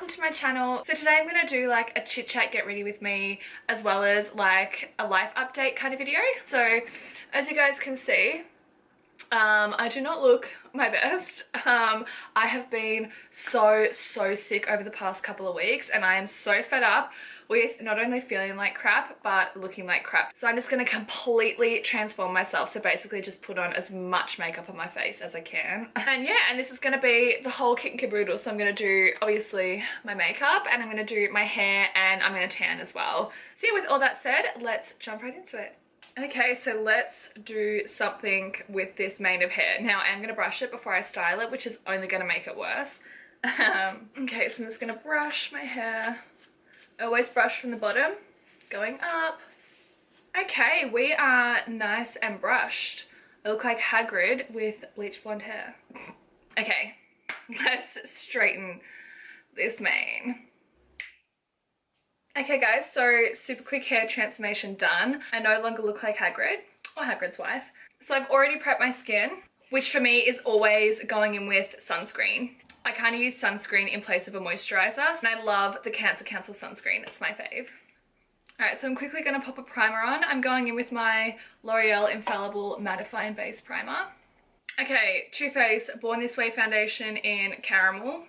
welcome to my channel. So today I'm gonna do like a chit chat get ready with me, as well as like a life update kind of video. So as you guys can see, I do not look my best. I have been so sick over the past couple of weeks, and I am so fed up with not only feeling like crap but looking like crap. So I'm just going to completely transform myself, so basically just put on as much makeup on my face as I can. And yeah, and this is going to be the whole kit and caboodle. So I'm going to do obviously my makeup, and I'm going to do my hair, and I'm going to tan as well. So yeah, with all that said, let's jump right into it. Okay, so let's do something with this mane of hair. Now I'm going to brush it before I style it, which is only going to make it worse. Okay, so I'm just going to brush my hair. I always brush from the bottom, going up. Okay, we are nice and brushed. I look like Hagrid with bleach blonde hair. Okay, let's straighten this mane. Okay guys, so super quick hair transformation done. I no longer look like Hagrid or Hagrid's wife. So I've already prepped my skin, which for me is always going in with sunscreen. I kind of use sunscreen in place of a moisturizer, and I love the Cancer sunscreen. It's my fave. Alright, so I'm quickly going to pop a primer on. I'm going in with my L'Oreal Infallible Mattifying Base Primer. Okay, Too Faced Born This Way foundation in Caramel.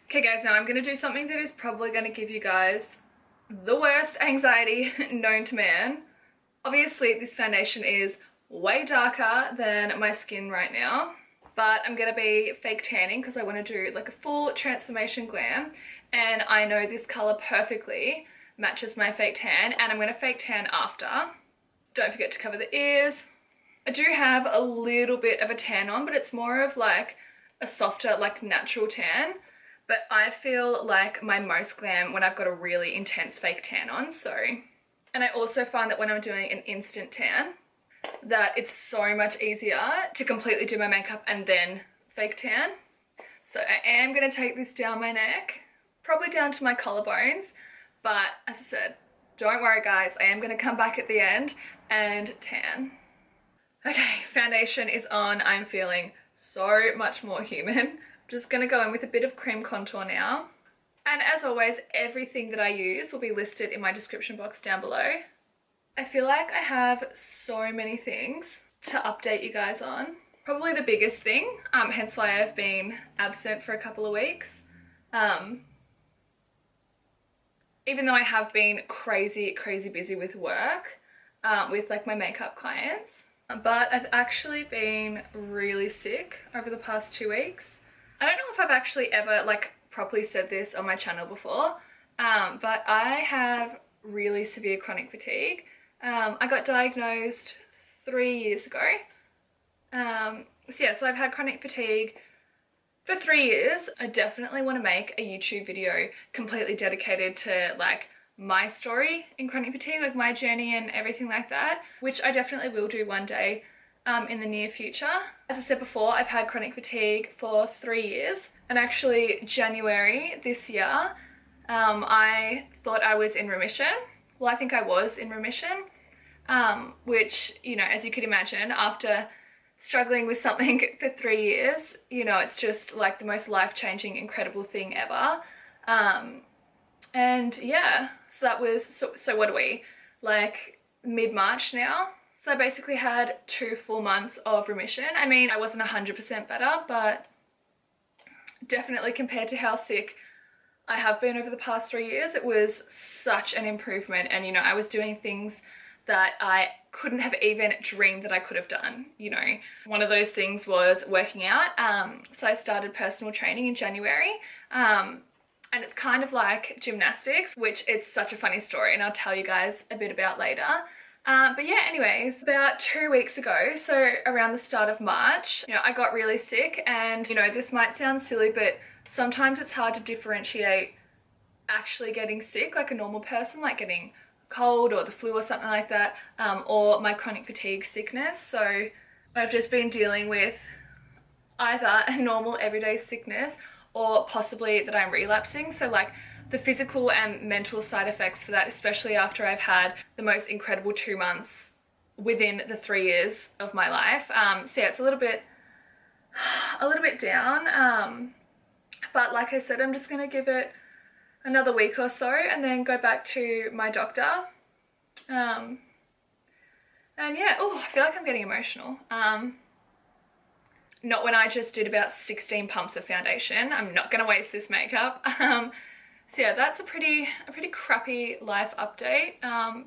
Okay guys, now I'm going to do something that is probably going to give you guys the worst anxiety known to man. Obviously, this foundation is way darker than my skin right now, but I'm gonna be fake tanning because I want to do like a full transformation glam, and I know this color perfectly matches my fake tan, and I'm gonna fake tan after. Don't forget to cover the ears. I do have a little bit of a tan on, but it's more of like a softer, like natural tan. But I feel like my most glam when I've got a really intense fake tan on, so. And I also find that when I'm doing an instant tan, that it's so much easier to completely do my makeup and then fake tan. So I am going to take this down my neck, probably down to my collarbones, but as I said, don't worry guys, I am going to come back at the end and tan. Okay, foundation is on. I'm feeling so much more human. I'm just going to go in with a bit of cream contour now. And as always, everything that I use will be listed in my description box down below. I feel like I have so many things to update you guys on. Probably the biggest thing, hence why I've been absent for a couple of weeks. Even though I have been crazy busy with work, with like my makeup clients, but I've actually been really sick over the past 2 weeks. I don't know if I've actually ever like properly said this on my channel before, but I have really severe chronic fatigue. I got diagnosed 3 years ago. So yeah, so I've had chronic fatigue for 3 years. I definitely want to make a YouTube video completely dedicated to like my story in chronic fatigue, like my journey and everything like that, which I definitely will do one day in the near future. As I said before, I've had chronic fatigue for 3 years, and actually January this year, I thought I was in remission. Well, I think I was in remission, which, you know, as you could imagine, after struggling with something for 3 years, you know, it's just like the most life-changing, incredible thing ever. And yeah, so that was, so what are we, like mid-March now? So I basically had 2 full months of remission. I mean, I wasn't 100% better, but definitely compared to how sick I have been over the past 3 years, it was such an improvement. And, you know, I was doing things that I couldn't have even dreamed that I could have done, you know. One of those things was working out. So I started personal training in January. And it's kind of like gymnastics, which it's such a funny story, and I'll tell you guys a bit about later. But yeah, anyways, about 2 weeks ago, so around the start of March, you know, I got really sick. And, you know, this might sound silly, but sometimes it's hard to differentiate actually getting sick like a normal person, like getting cold or the flu or something like that, or my chronic fatigue sickness. So I've just been dealing with either a normal everyday sickness or possibly that I'm relapsing. So like the physical and mental side effects for that, especially after I've had the most incredible 2 months within the 3 years of my life. So yeah, it's a little bit down. But like I said, I'm just gonna give it another week or so and then go back to my doctor. And yeah, oh, I feel like I'm getting emotional. Not when I just did about 16 pumps of foundation. I'm not gonna waste this makeup. So yeah, that's a pretty crappy life update.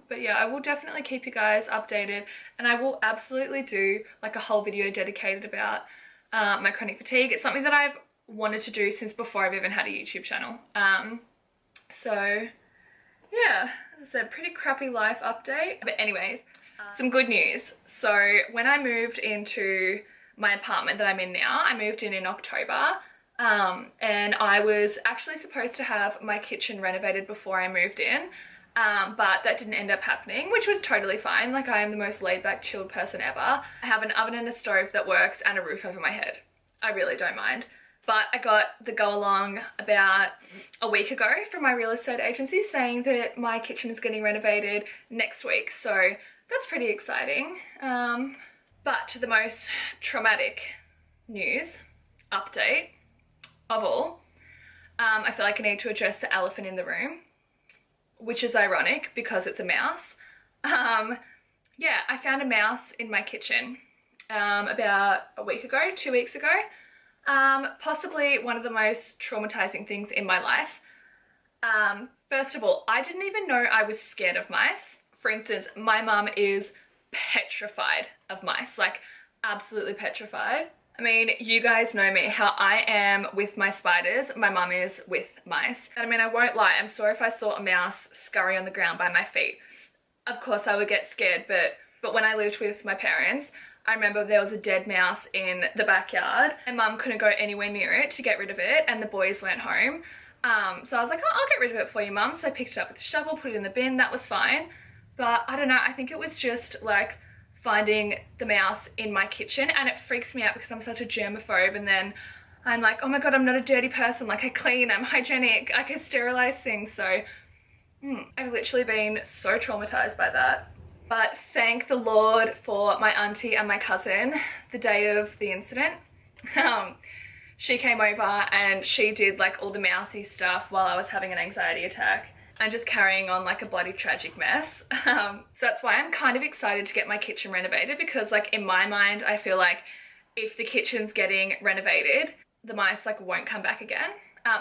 But yeah, I will definitely keep you guys updated, and I will absolutely do like a whole video dedicated about my chronic fatigue. It's something that I've wanted to do since before I've even had a YouTube channel. So yeah, as I said, pretty crappy life update. But anyways, some good news. So when I moved into my apartment that I'm in now, I moved in October. And I was actually supposed to have my kitchen renovated before I moved in, but that didn't end up happening, which was totally fine. Like, I am the most laid back, chilled person ever. I have an oven and a stove that works and a roof over my head. I really don't mind. But I got the go along about a week ago from my real estate agency saying that my kitchen is getting renovated next week. So that's pretty exciting. But the most traumatic news update of all, I feel like I need to address the elephant in the room, which is ironic because it's a mouse. Yeah, I found a mouse in my kitchen about a week ago, 2 weeks ago. Possibly one of the most traumatizing things in my life. First of all, I didn't even know I was scared of mice. For instance, my mum is petrified of mice, like absolutely petrified. I mean, you guys know me, how I am with my spiders, my mum is with mice. And I mean, I won't lie, I'm sorry if I saw a mouse scurry on the ground by my feet. Of course I would get scared, but when I lived with my parents, I remember there was a dead mouse in the backyard and mum couldn't go anywhere near it to get rid of it, and the boys weren't home. So I was like, oh, I'll get rid of it for you, mum. So I picked it up with a shovel, put it in the bin, that was fine. But I don't know, I think it was just like finding the mouse in my kitchen, and it freaks me out because I'm such a germaphobe, and then I'm like, oh my god, I'm not a dirty person, like I clean, I'm hygienic, I can sterilize things. So I've literally been so traumatized by that. But thank the Lord for my auntie and my cousin the day of the incident. She came over and she did like all the mousy stuff while I was having an anxiety attack and just carrying on like a bloody tragic mess. So that's why I'm kind of excited to get my kitchen renovated, because like in my mind, I feel like if the kitchen's getting renovated, the mice like won't come back again.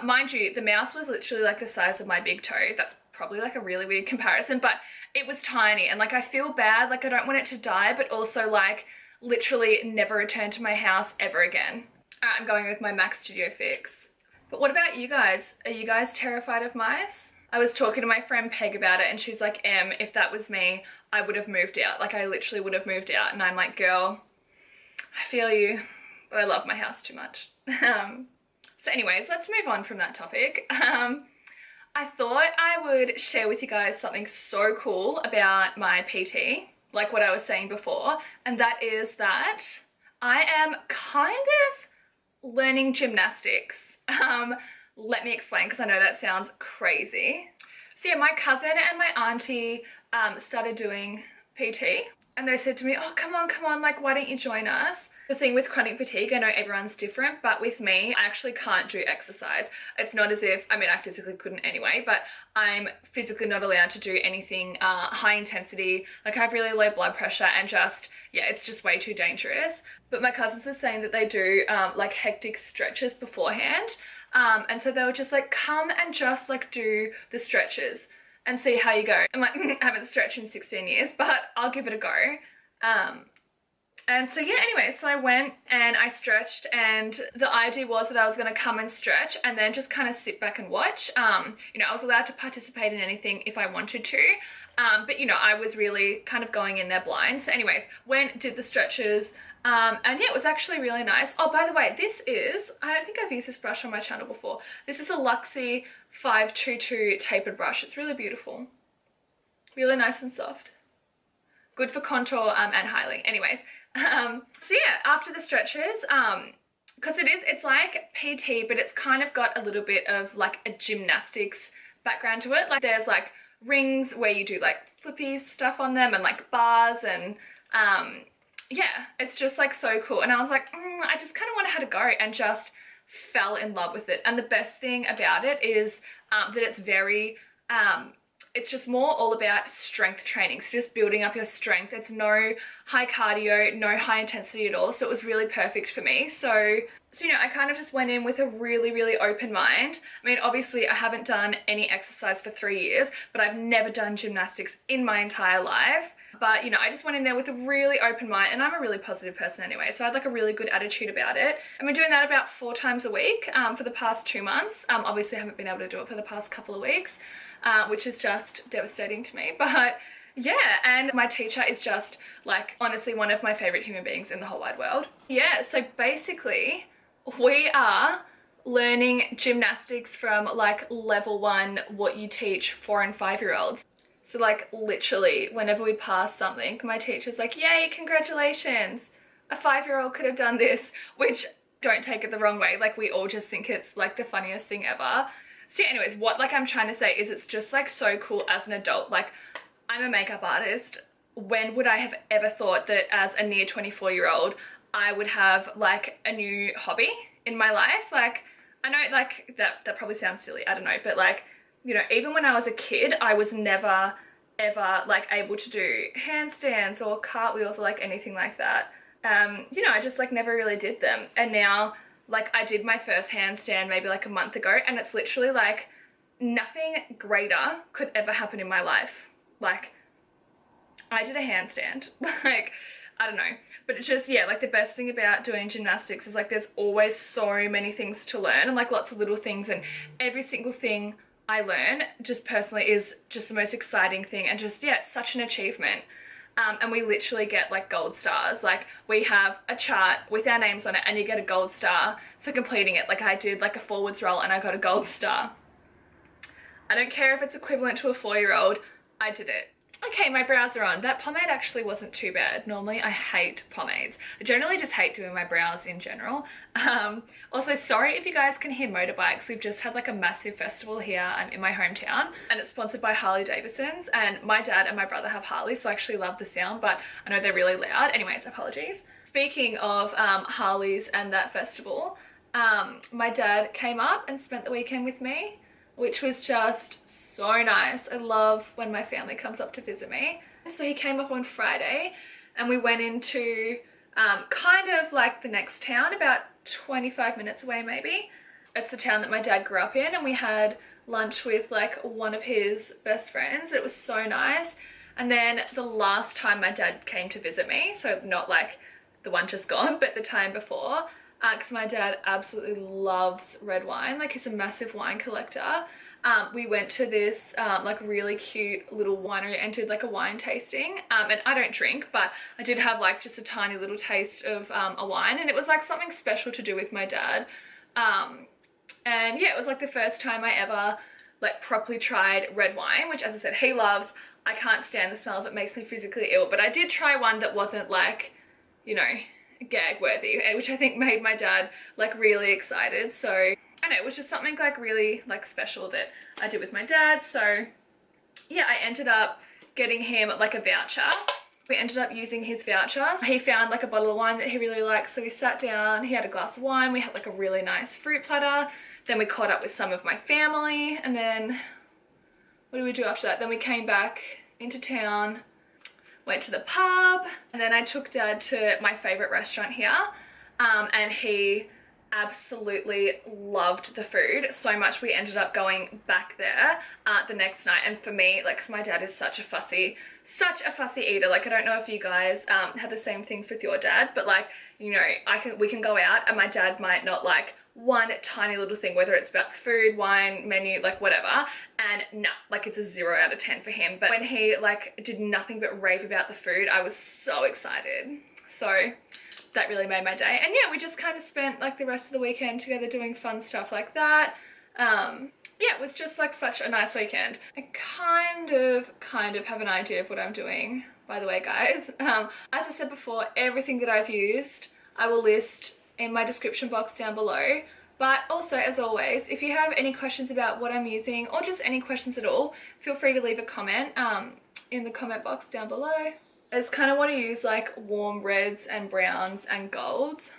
Mind you, the mouse was literally like the size of my big toe. That's probably like a really weird comparison, but it was tiny, and like I feel bad, like I don't want it to die, but also like literally never return to my house ever again. I'm going with my Mac Studio fix. But what about you guys? Are you guys terrified of mice? I was talking to my friend Peg about it, and she's like, Em, if that was me, I would have moved out. Like I literally would have moved out. And I'm like, girl, I feel you, but I love my house too much. So anyways, let's move on from that topic. I thought I would share with you guys something so cool about my PT, like what I was saying before, and that is that I am kind of learning gymnastics. Let me explain, because I know that sounds crazy. So yeah, my cousin and my auntie started doing PT, and they said to me, oh, come on, like, why don't you join us? The thing with chronic fatigue, I know everyone's different, but with me, I actually can't do exercise. It's not as if, I mean, I physically couldn't anyway, but I'm physically not allowed to do anything high intensity. Like I have really low blood pressure, and just, yeah, it's just way too dangerous. But my cousins are saying that they do like hectic stretches beforehand. And so they were just like, come and just like do the stretches and see how you go. I'm like, I haven't stretched in 16 years, but I'll give it a go. And so yeah, anyway, so I went and I stretched, and the idea was that I was going to come and stretch and then just kind of sit back and watch. You know, I was allowed to participate in anything if I wanted to, but you know, I was really kind of going in there blind. So anyways, went, did the stretches, and yeah, it was actually really nice. Oh, by the way, this is, I don't think I've used this brush on my channel before. This is a Luxie 522 tapered brush. It's really beautiful. Really nice and soft. Good for contour and highlighting. Anyways, so yeah, after the stretches, because it's like PT, but it's kind of got a little bit of like a gymnastics background to it. Like there's like rings where you do like flippy stuff on them, and like bars, and yeah, it's just like so cool. And I was like, I just kind of want to have a go and just fell in love with it. And the best thing about it is that it's very, it's just more all about strength training. So just building up your strength. It's no high cardio, no high intensity at all. So it was really perfect for me. So you know, I kind of just went in with a really, really open mind. I mean, obviously I haven't done any exercise for 3 years, but I've never done gymnastics in my entire life. But, you know, I just went in there with a really open mind, and I'm a really positive person anyway, so I had like a really good attitude about it. I've been doing that about 4 times a week for the past 2 months. Obviously I haven't been able to do it for the past couple of weeks, which is just devastating to me. But yeah, and my teacher is just like honestly one of my favorite human beings in the whole wide world. Yeah, so basically we are learning gymnastics from like level 1, what you teach 4 and 5-year-olds. So like literally whenever we pass something, my teacher's like, yay, congratulations, a 5-year-old could have done this, which don't take it the wrong way, like we all just think it's like the funniest thing ever. So yeah, anyways, what like I'm trying to say is it's just like so cool as an adult. Like I'm a makeup artist. When would I have ever thought that as a near 24-year-old I would have like a new hobby in my life? Like I know like that probably sounds silly, I don't know, but like, you know, even when I was a kid I was never ever like able to do handstands or cartwheels or like anything like that. You know, I just like never really did them, and now like I did my first handstand maybe like a month ago, and it's literally like nothing greater could ever happen in my life. Like I did a handstand. Like I don't know, but it's just, yeah, like the best thing about doing gymnastics is like there's always so many things to learn, and like lots of little things, and every single thing I learn just personally is just the most exciting thing, and just, yeah, it's such an achievement. And we literally get like gold stars. Like we have a chart with our names on it and you get a gold star for completing it. Like I did like a forwards roll and I got a gold star. I don't care if it's equivalent to a 4-year-old, I did it. Okay, my brows are on. That pomade actually wasn't too bad. Normally I hate pomades. I generally just hate doing my brows in general. Also, sorry if you guys can hear motorbikes. We've just had like a massive festival here in my hometown, and it's sponsored by Harley Davidson's, and my dad and my brother have Harleys, so I actually love the sound, but I know they're really loud. Anyways, apologies. Speaking of Harleys and that festival, my dad came up and spent the weekend with me, which was just so nice. I love when my family comes up to visit me. So he came up on Friday and we went into kind of like the next town, about 25 minutes away maybe. It's the town that my dad grew up in, and we had lunch with like one of his best friends. It was so nice. And then the last time my dad came to visit me, so not like the one just gone, but the time before, because my dad absolutely loves red wine. Like he's a massive wine collector. We went to this like really cute little winery and did like a wine tasting. And I don't drink, but I did have like just a tiny little taste of a wine, and it was like something special to do with my dad. And yeah, it was like the first time I ever like properly tried red wine, which as I said, he loves. I can't stand the smell of it, makes me physically ill, but I did try one that wasn't like, you know, gag worthy, which I think made my dad like really excited. So I know, it was just something like really like special that I did with my dad. So yeah, I ended up getting him like a voucher. We ended up using his voucher. He found like a bottle of wine that he really liked, so we sat down, he had a glass of wine, we had like a really nice fruit platter, then we caught up with some of my family, and then what did we do after that? Then we came back into town, went to the pub, and then I took dad to my favorite restaurant here, and he absolutely loved the food so much we ended up going back there the next night. And for me, like, 'cause my dad is such a fussy eater, like I don't know if you guys have the same things with your dad, but like, you know, we can go out and my dad might not like one tiny little thing, whether it's about the food, wine, menu, like whatever, and no, like it's a 0 out of 10 for him. But when he like did nothing but rave about the food, I was so excited. So that really made my day. And yeah, we just kind of spent like the rest of the weekend together doing fun stuff like that. Yeah, it was just like such a nice weekend. I kind of have an idea of what I'm doing, by the way, guys. As I said before, everything that I've used I will list in my description box down below. But also, as always, if you have any questions about what I'm using, or just any questions at all, feel free to leave a comment in the comment box down below. I just kind of want to use like warm reds and browns and golds.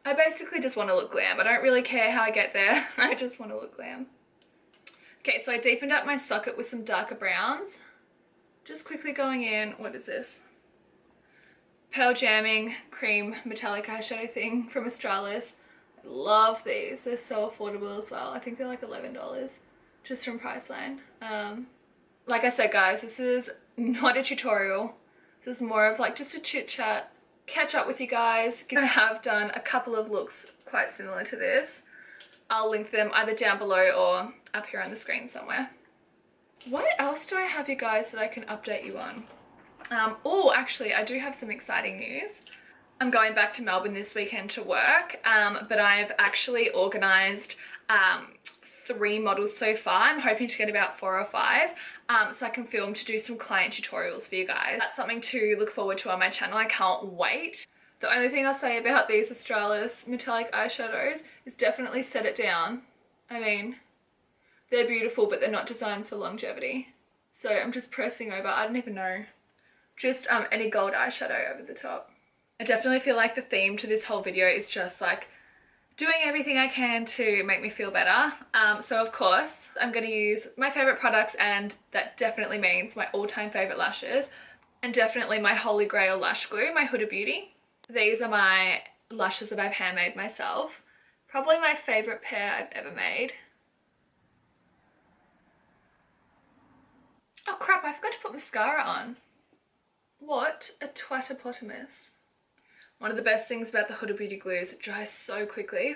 I basically just want to look glam. I don't really care how I get there. I just want to look glam. Okay, so I deepened up my socket with some darker browns. Just quickly going in, what is this? Pearl Jamming Cream Metallic Eyeshadow thing from Australis. I love these. They're so affordable as well. I think they're like $11 just from Priceline. Like I said, guys, this is not a tutorial. This is more of like just a chit chat, catch up with you guys. I have done a couple of looks quite similar to this. I'll link them either down below or up here on the screen somewhere. What else do I have, you guys, that I can update you on? Oh, actually, I do have some exciting news. I'm going back to Melbourne this weekend to work, but I've actually organised 3 models so far. I'm hoping to get about 4 or 5, so I can film to do some client tutorials for you guys. That's something to look forward to on my channel. I can't wait. The only thing I'll say about these Australis metallic eyeshadows is definitely set it down. I mean, they're beautiful, but they're not designed for longevity. So I'm just pressing over, I don't even know, just any gold eyeshadow over the top. I definitely feel like the theme to this whole video is just like doing everything I can to make me feel better. So of course, I'm going to use my favourite products, and that definitely means my all-time favourite lashes, and definitely my holy grail lash glue, my Huda Beauty. These are my lashes that I've handmade myself. Probably my favourite pair I've ever made. Oh crap, I forgot to put mascara on. What a twatopotamus. One of the best things about the Huda Beauty glues, it dries so quickly.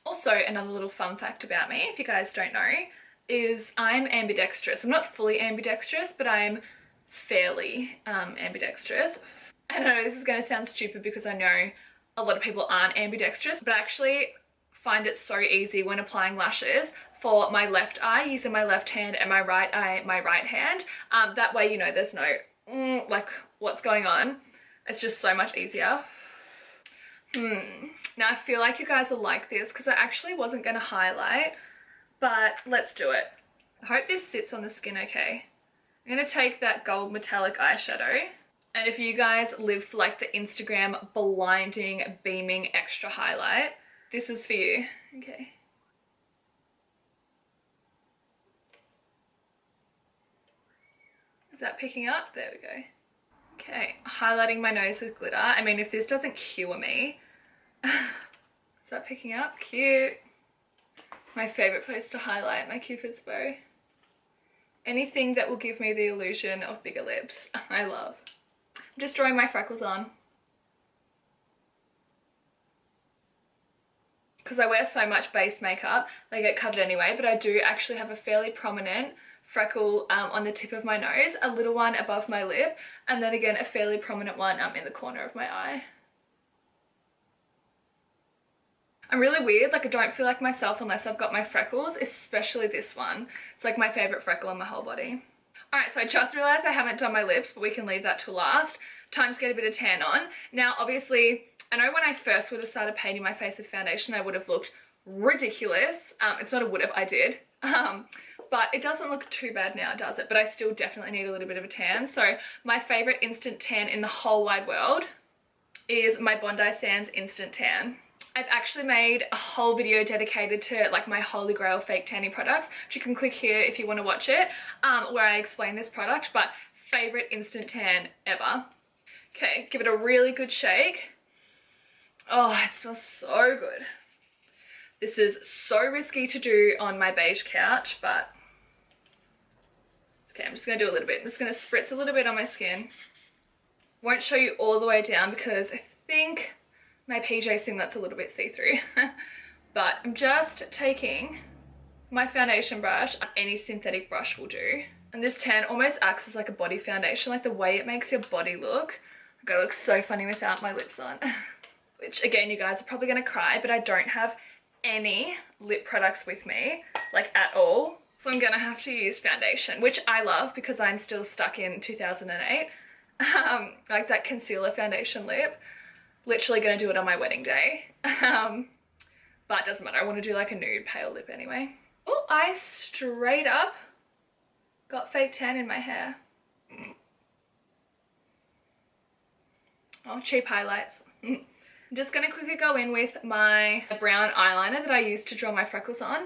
Also, another little fun fact about me, if you guys don't know, is I'm ambidextrous. I'm not fully ambidextrous, but I'm fairly ambidextrous. I know this is going to sound stupid because I know a lot of people aren't ambidextrous, but I actually find it so easy when applying lashes for my left eye, using my left hand, and my right eye, my right hand. That way, you know, there's no, like, what's going on. It's just so much easier. Now I feel like you guys will like this because I actually wasn't going to highlight, but let's do it. I hope this sits on the skin okay. I'm going to take that gold metallic eyeshadow. And if you guys live for like the Instagram blinding, beaming extra highlight, this is for you. Okay. Is that picking up? There we go. Okay, highlighting my nose with glitter. I mean, if this doesn't cure me. Is that picking up? Cute. My favourite place to highlight, my Cupid's bow. Anything that will give me the illusion of bigger lips, I love. I'm just drawing my freckles on. Because I wear so much base makeup, they get covered anyway, but I do actually have a fairly prominent freckle on the tip of my nose, a little one above my lip, and then again a fairly prominent one in the corner of my eye. I'm really weird, like I don't feel like myself unless I've got my freckles, especially this one. It's like my favourite freckle on my whole body. Alright, so I just realised I haven't done my lips, but we can leave that till last. Time to get a bit of tan on. Now obviously, I know when I first would have started painting my face with foundation, I would have looked ridiculous. It's not a would have, I did. But it doesn't look too bad now, does it? But I still definitely need a little bit of a tan. So my favourite instant tan in the whole wide world is my Bondi Sands Instant Tan. I've actually made a whole video dedicated to like my holy grail fake tanning products, which you can click here if you want to watch it, where I explain this product, but favourite instant tan ever. Okay, give it a really good shake. Oh, it smells so good. This is so risky to do on my beige couch, but okay, I'm just going to do a little bit. I'm just going to spritz a little bit on my skin. Won't show you all the way down because I think my PJ singlet's a little bit see-through. But I'm just taking my foundation brush. Any synthetic brush will do. And this tan almost acts as like a body foundation, like the way it makes your body look. I'm going to look so funny without my lips on. Which again, you guys are probably going to cry, but I don't have any lip products with me, like at all. So I'm going to have to use foundation, which I love because I'm still stuck in 2008. Like that concealer foundation lip. Literally going to do it on my wedding day. But it doesn't matter. I want to do like a nude pale lip anyway. Oh, I straight up got fake tan in my hair. Oh, cheap highlights. I'm just going to quickly go in with my brown eyeliner that I use to draw my freckles on,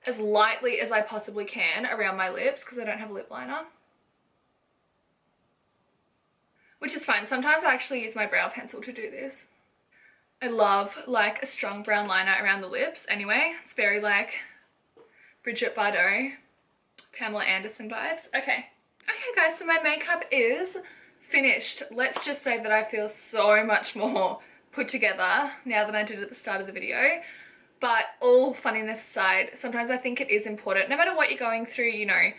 as lightly as I possibly can around my lips because I don't have a lip liner. Which is fine. Sometimes I actually use my brow pencil to do this. I love like a strong brown liner around the lips. Anyway, it's very like Bridget Bardot, Pamela Anderson vibes. Okay. Okay guys, so my makeup is finished. Let's just say that I feel so much more put together now than I did at the start of the video. But all funniness aside, sometimes I think it is important, no matter what you're going through, you know,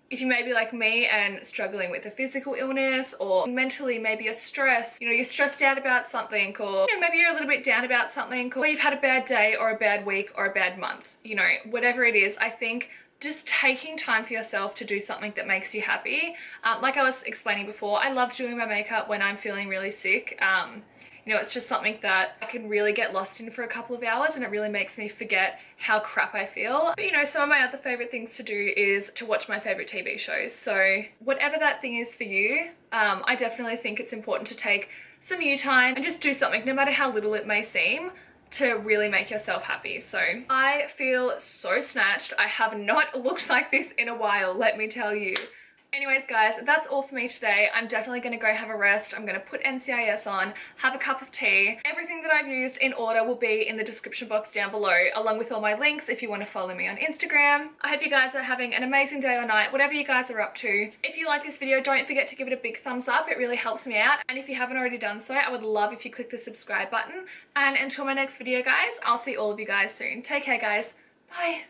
if you may be like me and struggling with a physical illness, or mentally maybe you're stressed, you know, you're stressed out about something, or you know, maybe you're a little bit down about something, or you've had a bad day or a bad week or a bad month, you know, whatever it is, I think just taking time for yourself to do something that makes you happy. Like I was explaining before, I love doing my makeup when I'm feeling really sick. You know, it's just something that I can really get lost in for a couple of hours and it really makes me forget how crap I feel. But you know, some of my other favorite things to do is to watch my favorite TV shows. So whatever that thing is for you, I definitely think it's important to take some you time and just do something, no matter how little it may seem, to really make yourself happy. So I feel so snatched. I have not looked like this in a while, let me tell you. Anyways guys, that's all for me today. I'm definitely going to go have a rest. I'm going to put NCIS on, have a cup of tea. Everything that I've used in order will be in the description box down below, along with all my links if you want to follow me on Instagram. I hope you guys are having an amazing day or night, whatever you guys are up to. If you like this video, don't forget to give it a big thumbs up. It really helps me out. And if you haven't already done so, I would love if you click the subscribe button. And until my next video guys, I'll see all of you guys soon. Take care guys. Bye.